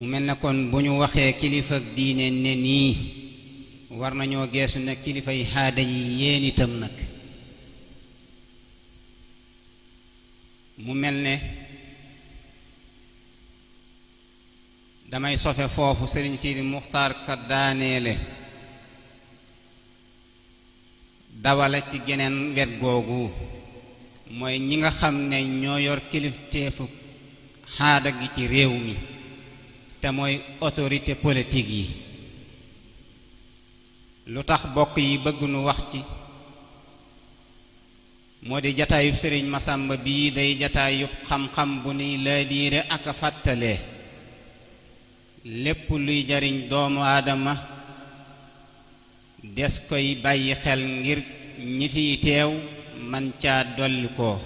mu mel ne kon bu ñu waxee kilifa ak diine ne nii war nañoo geesu ne kilifa yi xaada yi yéen itam nag mu mel ne damay sofe foofu sëriñ Sidi Muxtaar ka daaneele dawale ci geneen wet googu mooy ñi nga xam ne ñoo yor kilifteefu xaada gi ci réew mi te mooy autorité politique yi lu tax bokk yi bëgg nu wax ci moo di jataayub sëriñ Masamba bii day jataayub xam-xam bu nuy laabiire ak a fàttalee lépp luy jariñ doomu aadama des koy bàyyi xel ngir ñi fiy teew man caa dolli ko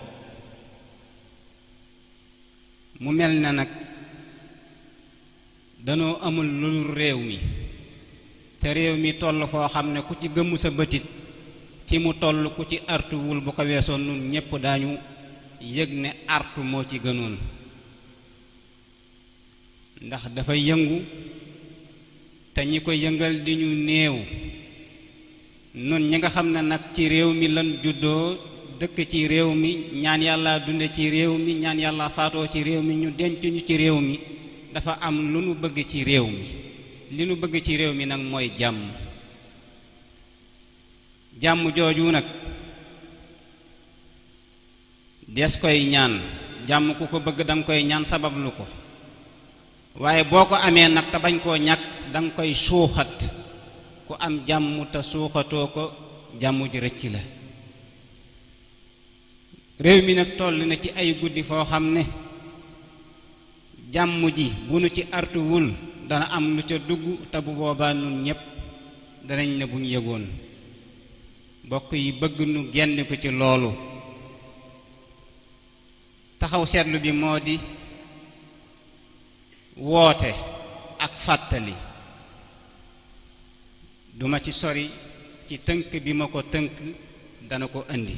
mu mel na nag danoo amul lu réew mi te réew mi toll foo xam ne ku ci gëmmu sa bëtit fi mu toll ku ci artuwul bu ko weesoo nun ñépp daañu yëg ne artu moo ci gënoon ndax dafa yëngu te ñi ko yëngal di ñu néew nun ñi nga xam ne nag ci réew mi lan juddoo dëkk ci réew mi ñaan yàlla dunde ci réew mi ñaan yàlla faatoo ci réew mi ñu denc ñu ci réew mi dafa am lu nu bëgg ci réew mi li nu bëgg ci réew mi nag mooy jàmm jàmm jooju nag des koy ñaan jàmm ku ko bëgg danga koy ñaan sabablu ko waaye boo ko amee nag te bañ koo ñàkk danga koy suuxat ku am jàmm te suuxatoo ko jàmm ji rëcc la réew mi nag toll na ci ay guddi foo xam ne jàmm ji bu nu ci artuwul dana am lu ca dugg te bu boobaa nun ñépp danañ ne bu ñu yëgoon bokk yi bëgg nu genn ko ci loolu taxaw seetlu bi moo di woote ak fàttali duma ci sori ci tënk bi ma ko tënk dana ko indi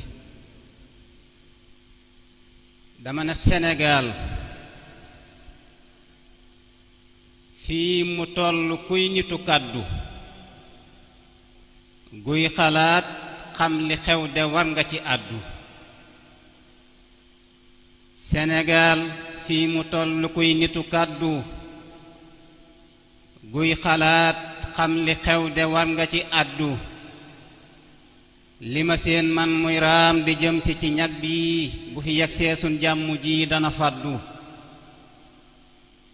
dama ne Sénégal fii mu toll kuy nitu kàddu guy xalaat xam li xew de war nga ci àddu Sénégal fii mu toll kuy nitu kàddu guy xalaat xam li xew de war nga ci àddu li ma seen man muy raam di jëm si ci ñag bi bu fi yegsee sun jàmm ji dana fàddu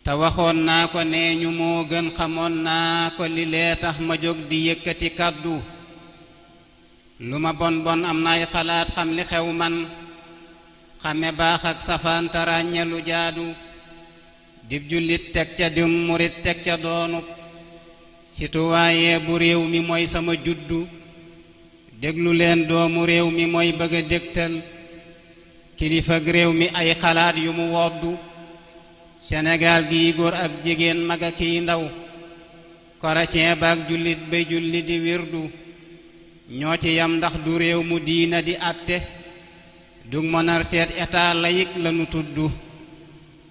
te waxoon naa ko nee ñu moo gën xamoon naa ko li lee tax ma jóg di yëkkati kàddu lu ma bon bon am nay xalaat xam li xew man xame baax ak safaan te ràññe lu jaadu dib jullit teg ca dim murit teg ca doonub citoyen bu réew mi mooy sama juddu déglu leen doomu réew mi mooy bëgg a dégtal kilifa réew mi ay xalaat yu mu woddu Sénégal gi góor ak jigéen mag ak kiy ndaw chrétien baak jullit bay julli di wirdu ñoo ci yam ndax du réew mu diina di àtte dug mënar seet état laïque lanu tuddu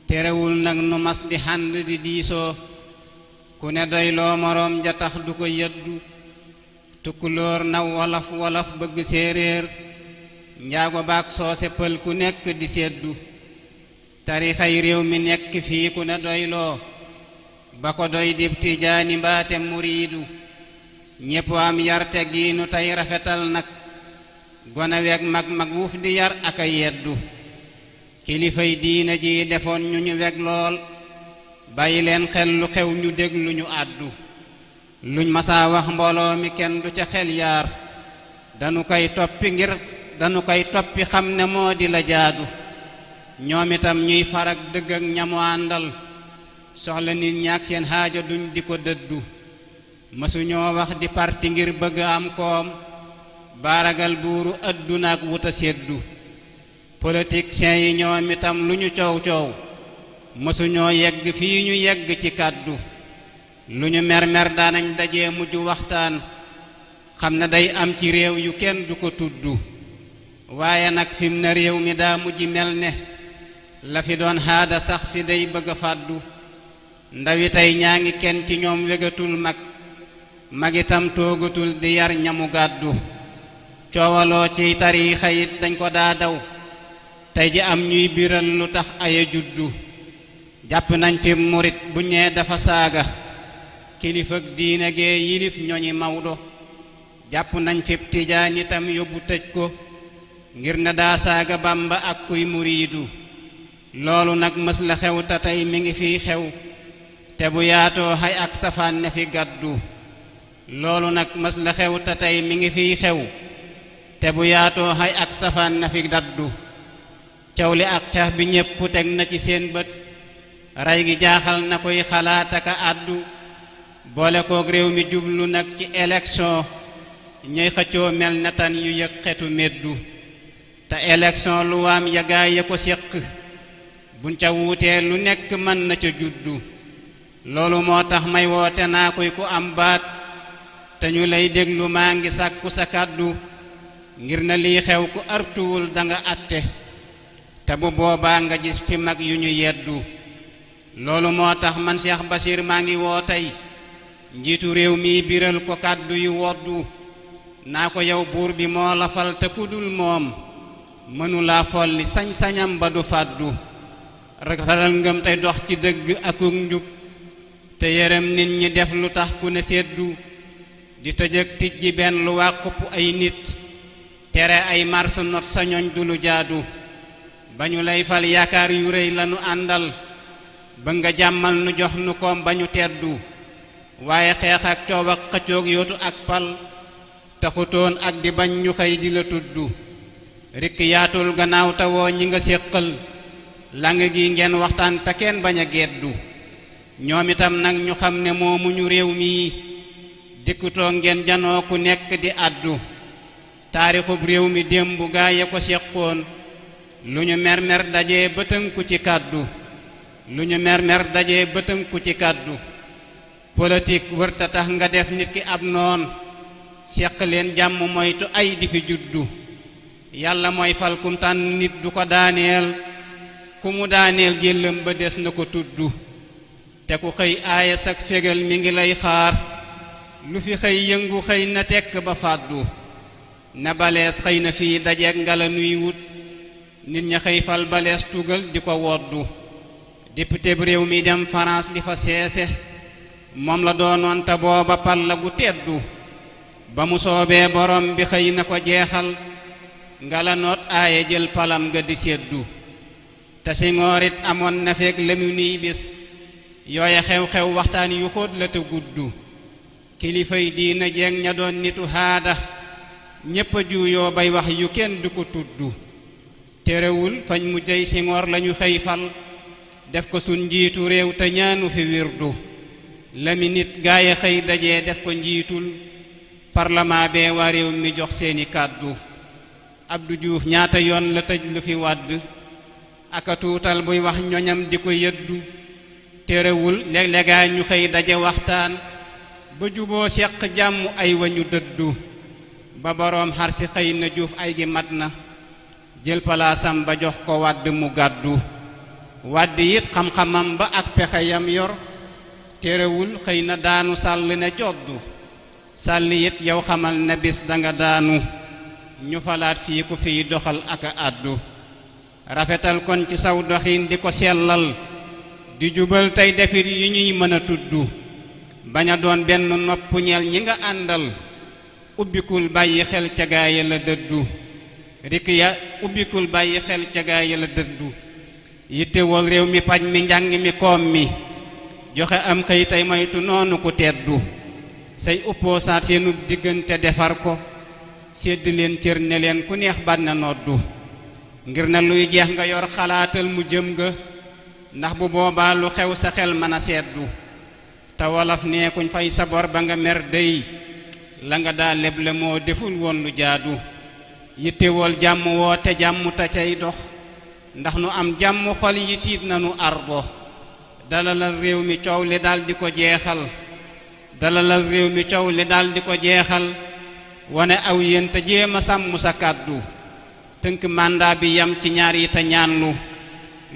terewul nag nu mas di xànd di diisoo ku ne doy loo moroom ja tax du ko yëddu tukkulóor naw wolof wolof bëgg séeréer njaago baak soose pël ku nekk di seddu tarixay réew mi nekk fii ku ne doyloo ba ko doy dib tijaani mbaate muriidu ñépp am yar teggiinu tey rafetal nag gone weeg mag mag wuuf di yar ak a yeddu kilifay diina ji defoon ñu ñu weg lool bàyyi leen xel lu xew ñu déglu ñu àddu luñ masaa wax mbooloo mi kenn du ca xel yaar danu koy toppi xam ne moo di la jaadu ñoom itam ñuy farag dëgg ak ñamu àndal soxla nit ñaak seen xaajo duñ di ko dëddu mësuñoo wax di parti ngir bëgg am koom baaragal buuru adduna ak wuta seddu politiciens yi ñoom itam lu ñu coow coow mësuñoo yegg fii ñu yegg ci kàddu lu ñu mer-mer daanañ dajee mujj waxtaan xam ne day am ci réew yu kenn du ko tuddu waaye nag fim na réew mi daa mujj mel ne la fi doon xaada sax fi day bëgg a fàddu ndawi tey ñaa ngi kenn ci ñoom wegatul magitam toogatul di yar ñamu gàddu coowaloo ci tariixa it dañ ko daa daw tey ji am ñuy biral lu tax aya juddu jàpp nañ fi murit bu ñee dafa saaga kilifak diine gee yilif ñoñi Mawdo jàpp nañ fi tijaan itam yóbbu tëj ko ngir ne daa saaga Bàmba ak kuy muriidu loolu nag mës la xew te tey mi ngi fiy xew te bu yaatoo xay ak safaan ne fi gàddu loolu nag mës la xew te tey mi ngi fiy xew te bu yaatoo xay ak safaan na fi daddu caw li ak xeex bi ñépp teg na ci seen bët rey gi jaaxal na koy xalaat aka àddu boole koog réew mi jublu nag ci élection ñuy xëccoo mel ne tan yu yëg xetu meddu te élection lu waam ya gaay ya ko séq buñ ca wuutee lu nekk mën na ca juddu loolu moo tax may woote naa koy ku am baat te ñu lay déglu maa ngi sàkku sa kàddu ngir na lii xew ku artuwul danga àtte te bu boobaa nga gis fi mag yu ñu yeddu loolu moo tax man Cheikh Bachir maa ngi woo tey njiitu réew mi biral ko kàddu yu woddu naa ko yow buur bi moo la fal te ku dul moom mënulaa folli sañ-sañam ba du fàddu rafetal ngëm tey dox ci dëgg akuk njub te yërëm nit ñi def lu tax ku ne seddu di tëjëg tij ji benn lu wàqup ay nit tere ay mars not sa ñoñ du lu jaadu ba ñu lay fal yaakaar yu rëy lanu àndal ba nga jàmmal nu jox nu koom ba ñu teddu waaye xeex ak coow ak xëccoog yootu ak pal taxutoon ak di bañ ñu xëy di la tuddu rikk yaatul gannaaw tawoo ñi nga séqal lang gi ngeen waxtaan te kenn bañ a geddu ñoom itam nag ñu xam ne moomuñu réew mi dikkutoo ngeen janoo ku nekk di àddu taarixub réew mi démb gaa ya ko séqoon lu ñu mermer dajee ba tënku ci kàddu lu ñu mermer dajee ba tënku ci kàddu politique wërta tax nga def nit ki ab noon séq leen jàmm moytu ay di fi juddu yàlla mooy fal kum tànn nit du ko daaneel ku mu daaneel jëllam ba des na ko tuddu te ku xëy aaya sak fegal mi ngi lay xaar lu fi xëy yëngu xëy na tekk ba fàddu na balees xëy na fii dajeek ngala nuy wut nit ña xëy fal balees tugal di ko woddu député bu réew mi dem France di fa seese moom la doonoon te booba pal la gu teddu ba mu soobee borom bi xëy na ko jeexal ngala noot aaye jël palam nga di seddu te Senghor it amoon na fekk lemu nuy bis yooye xew-xew waxtaan yu xóot la te guddu kilifay diina jeeg ña doon nitu haada ñépp a juuyoo bay wax yu kenn du ko tuddu terewul fañ mu jëy Senghor lañu xëy fal def ko sun njiitu réew te ñaanu fi wirdu lami nit gaaya xëy dajee def ko njiitul parlement bee waa réew mi jox seeni kàddu Abdou Diouf ñaata yoon la tëj lu fi wàdd aka tuutal buy wax ñoñam di ko yëddu terewul léeg-léegaa ñu xëy daje waxtaan ba juboo seq jàmm ay wañu dëddu ba boroom xar si xëy na Diouf ay gi mat na jël palaasam ba jox ko wàdd mu gàddu wàdd it xam-xamam ba ak pexeyam yor terewul xëy na daanu sàll ne joddu sàll it yow xamal ne bis danga daanu ñu falaat fii ku fiy doxal aka àddu rafetal kon ci saw doxin di ko sellal di jubal tey defit yu ñuy mën a tuddu bañ a doon benn nopp ñeel ñi nga àndal ubbikul bàyyi xel ca gaaya la dëddu rik ya ubbikul bàyyi xel ca gaaya la dëddu yittewal réew mi paj mi njàng mi koom mi joxe am xëy tey moytu noonu ku teddu say opposant seenu diggante defar ko sedd leen cër ne leen ku neex bànna noddu ngir na luy jeex nga yor xalaatal mu jëm nga ndax bu boobaa lu xew sa xel mën a seddu te wolof nee kuñ fay sa bor ba nga mer dey la nga daa leb la moo deful woon lu jaadu yittewol jàmm woo te jàmm ta cay dox ndax nu am jàmm xol yi tiit nanu arbo dalalal réew mi coow li dal di ko jeexal dalalal réew mi coow li dal di ko jeexal wane aw yéen te jéem a sàmm sa kàddu tënk mandat bi yam ci ñaar yi te ñaanlu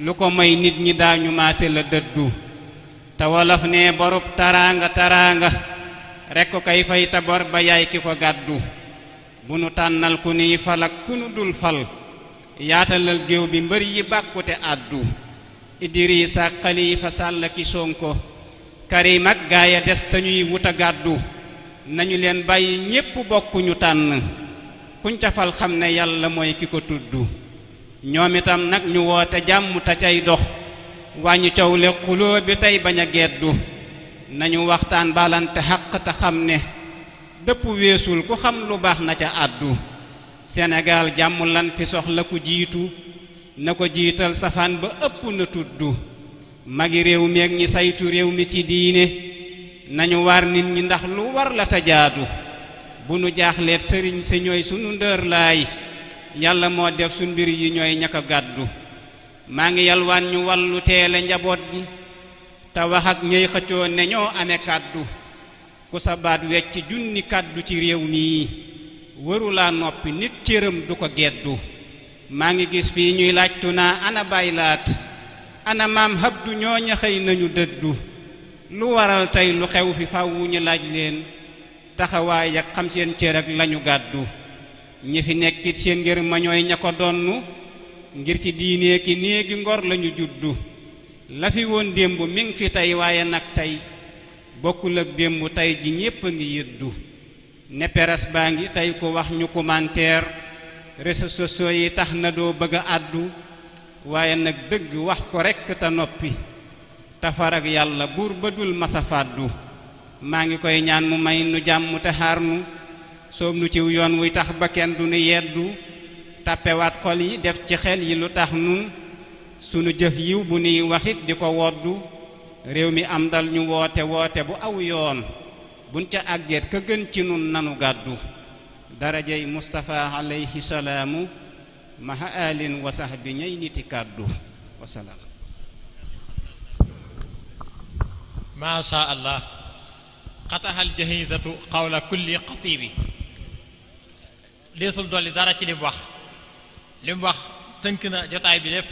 lu ko may nit ñi daañu maase la dëddu te wolof ne borub taraanga taraanga rekk ko kay fay te bor ba yaay ki ko gàddu bu nu tànnal ku nuy fal ak ku nu dul fal yaatalal géew bi mbër yi bàkkute àddu Idrissa Xalifa Sàll ki Sonko Karim ak gaaya des te ñuy wuta gàddu nañu leen bàyyi ñépp bokk ñu tànn kuñ ca fal xam ne yàlla mooy ki ko tudd ñoom itam nag ñu woote jàmm te cay dox wàññi coow le xuloo bi tey bañ a geddu nañu waxtaan balante xaq te xam ne dëpp weesul ku xam lu baax na ca àddu Sénégal jàmm lan fi soxla ku jiitu na ko jiital safaan ba ëpp na tudd magi réew mi ak ñi saytu réew mi ci diine nañu waar nit ñi ndax lu war la te jaadu bu nu jaaxleet sëriñ si ñooy sunu ndër laay yàlla moo def su mbir yi ñooy ñaka gàddu maa ngi yalwaan ñu wallu teele njaboot gi te wax ak ñey xëccoo ne ñoo amee kàddu ku sa baat wecc junni kàddu ci réew mi warulaa noppi nit cëram du ko geddu maa ngi gis fii ñuy laajtu naa ana baylaat ana maam Abdu ñooña xëy nañu dëddu lu waral tey lu xew fi faw ñu laaj leen taxawaay ak xam seen cër ak lañu gàddu ñi fi nekkit seen ngir ma ñooy ña ko donnu ngir ci diine ki néegi ngor lañu juddu la fi woon démb mi ngi fi tey waaye nag tey bokkul ak démb tey ji ñépp a ngi yëddu ne peres baa ngi tey ko wax ñu commentaire réseaux sociaux yi tax na doo bëgg a àddu waaye nag dëgg wax ko rekk te noppi tafar ak yàlla buur ba dul masa fàddu maa ngi koy ñaan mu may nu jàmm te xaar nu soob nu ciw yoon wuy tax ba kenn du nu yeddu tàppewaat xol yi def ci xel yi lu tax nun sunu jëf yiw bu nuy waxit di ko woddu réew mi am dal ñu woote woote bu aw yoon buñ ca àggeet ka gën ci nun nanu gàddu darajey Mustafa alayhi salaamu maha alin wa sahbi ñay niti kàddu wasalaam. maa sha allah xataxal jahizatu qawla kulli xatibi deesul dolli dara ci li mu wax tënk na jotaay bi lépp